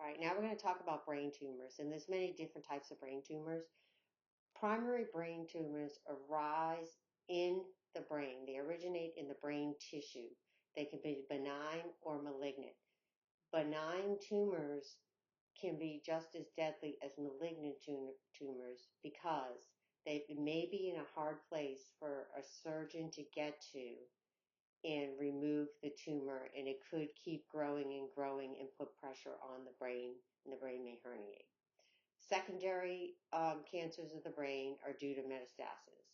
All right, now we're going to talk about brain tumors, and there's many different types of brain tumors. Primary brain tumors arise in the brain. They originate in the brain tissue. They can be benign or malignant. Benign tumors can be just as deadly as malignant tumors because they may be in a hard place for a surgeon to get to and remove the tumor, and it could keep growing and growing and put pressure on the brain, and the brain may herniate. Secondary cancers of the brain are due to metastasis.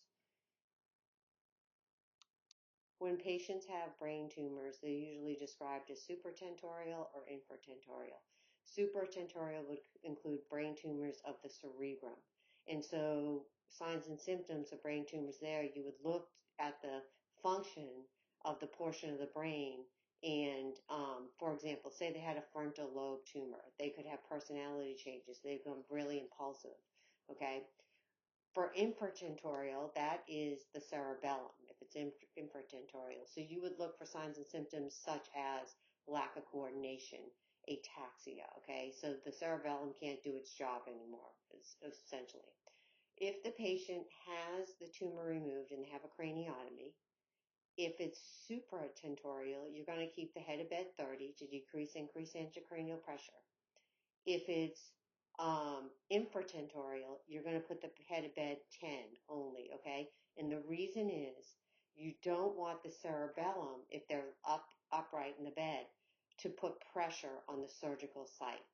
When patients have brain tumors, they're usually described as supratentorial or infratentorial. Supratentorial would include brain tumors of the cerebrum. And so signs and symptoms of brain tumors there, you would look at the function of the portion of the brain and, for example, say they had a frontal lobe tumor. They could have personality changes. They become really impulsive, okay? For infratentorial, that is the cerebellum, if it's infratentorial. So you would look for signs and symptoms such as lack of coordination, ataxia, okay? So the cerebellum can't do its job anymore, essentially. If the patient has the tumor removed and they have a craniotomy, if it's supratentorial, you're going to keep the head of bed 30 to decrease intracranial pressure. If it's infratentorial, you're going to put the head of bed 10 only, okay? And the reason is you don't want the cerebellum, if they're upright in the bed, to put pressure on the surgical site.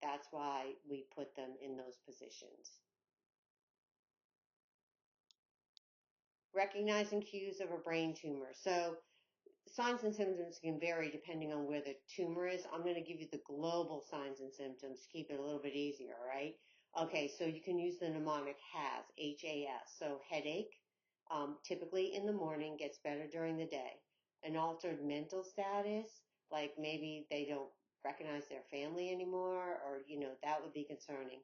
That's why we put them in those positions. Recognizing cues of a brain tumor. So signs and symptoms can vary depending on where the tumor is. I'm going to give you the global signs and symptoms to keep it a little bit easier, all right? Okay, so you can use the mnemonic HAS, H-A-S. So headache, typically in the morning, gets better during the day. An altered mental status, like maybe they don't recognize their family anymore, or, that would be concerning.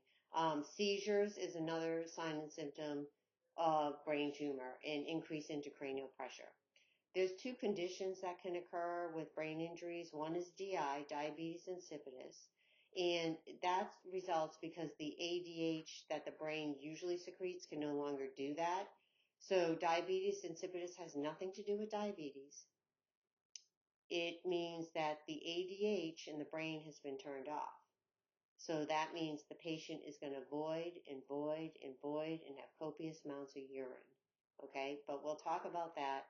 Seizures is another sign and symptom of brain tumor, and increase intracranial pressure. There's two conditions that can occur with brain injuries. One is DI, diabetes insipidus, and that results because the ADH that the brain usually secretes can no longer do that. So diabetes insipidus has nothing to do with diabetes. It means that the ADH in the brain has been turned off. So that means the patient is going to void and void and void and have copious amounts of urine. Okay, but we'll talk about that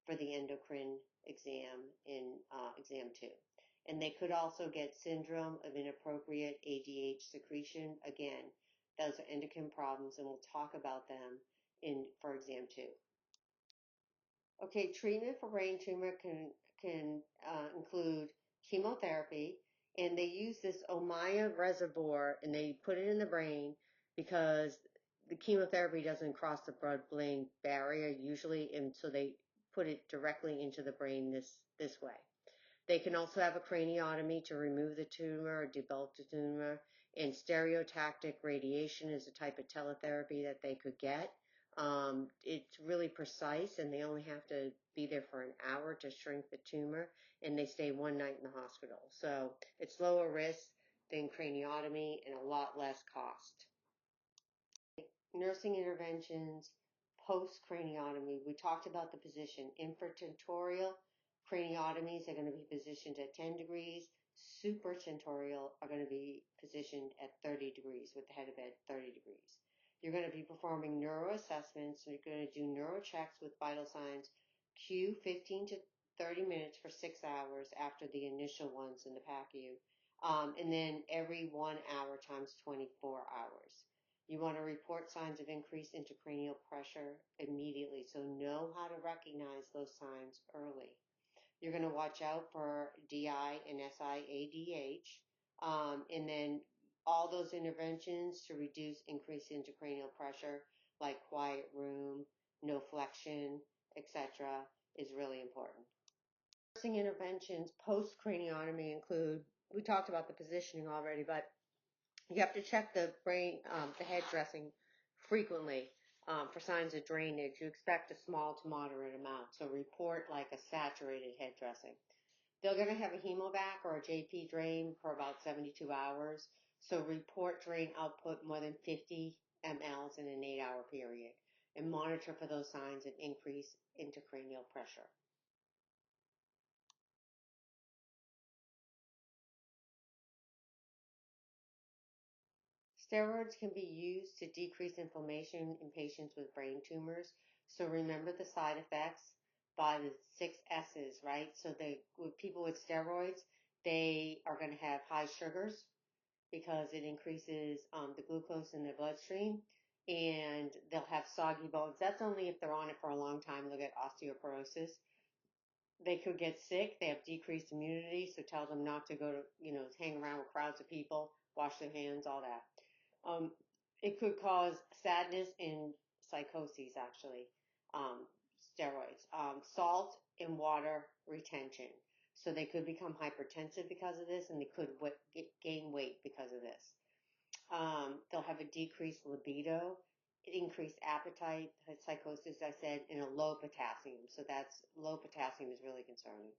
for the endocrine exam in exam 2. And they could also get syndrome of inappropriate ADH secretion. Again, those are endocrine problems, and we'll talk about them for exam 2. Okay, treatment for brain tumor can include chemotherapy, and they use this Ommaya reservoir and they put it in the brain because the chemotherapy doesn't cross the blood-brain barrier usually, and so they put it directly into the brain this way. They can also have a craniotomy to remove the tumor or debulk the tumor, and stereotactic radiation is a type of teletherapy that they could get. It's really precise, and they only have to be there for an hour to shrink the tumor, and they stay one night in the hospital. So it's lower risk than craniotomy and a lot less cost. Nursing interventions post-craniotomy. We talked about the position. Infratentorial craniotomies are going to be positioned at 10 degrees. Supratentorial are going to be positioned at 30 degrees with the head of bed 30 degrees. You're going to be performing neuroassessments. You're going to do neurochecks with vital signs. Q 15 to 30 minutes for 6 hours after the initial ones in the PACU. And then every 1 hour times 24 hours. You want to report signs of increased intracranial pressure immediately, so know how to recognize those signs early. You're going to watch out for DI and SI-ADH, and then all those interventions to reduce increased intracranial pressure, like quiet room, no flexion, etc., is really important. Nursing interventions post-craniotomy include, we talked about the positioning already, but you have to check the brain, the head dressing frequently for signs of drainage. You expect a small to moderate amount, so report like a saturated head dressing. They're going to have a hemovac or a JP drain for about 72 hours. So report drain output more than 50 mLs in an 8-hour period and monitor for those signs of increased intracranial pressure. Steroids can be used to decrease inflammation in patients with brain tumors. So remember the side effects by the 6 S's, right? So with people with steroids, they are going to have high sugars because it increases the glucose in their bloodstream, and they'll have soggy bones. That's only if they're on it for a long time. They'll get osteoporosis. They could get sick. They have decreased immunity, so tell them not to go to, hang around with crowds of people, wash their hands, all that. Um, it could cause sadness and psychoses, actually, steroids. Salt and water retention. So they could become hypertensive because of this, and they could gain weight because of this. They'll have a decreased libido, increased appetite, psychosis, I said, and a low potassium. So that's low potassium is really concerning.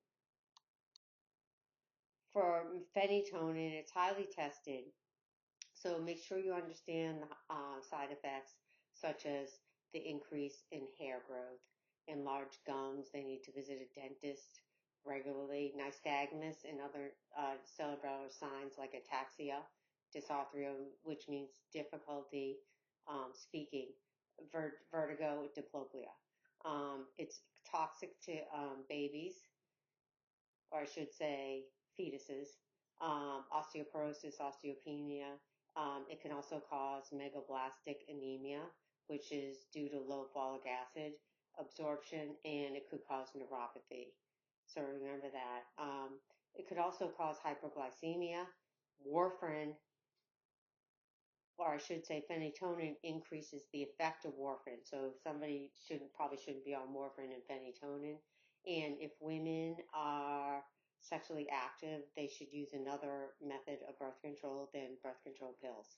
For phenytonin, it's highly tested. So make sure you understand the side effects, such as the increase in hair growth, enlarged gums. They need to visit a dentist regularly. Nystagmus and other cerebral signs like ataxia, dysarthria, which means difficulty speaking, vertigo, diplopia. It's toxic to babies, or I should say fetuses, osteoporosis, osteopenia. It can also cause megaloblastic anemia, which is due to low folic acid absorption, and it could cause neuropathy. So remember that. It could also cause hyperglycemia. Warfarin, or I should say phenytonin, increases the effect of warfarin. So somebody probably shouldn't be on warfarin and phenytonin. And if women are sexually active, they should use another method of birth control than birth control pills.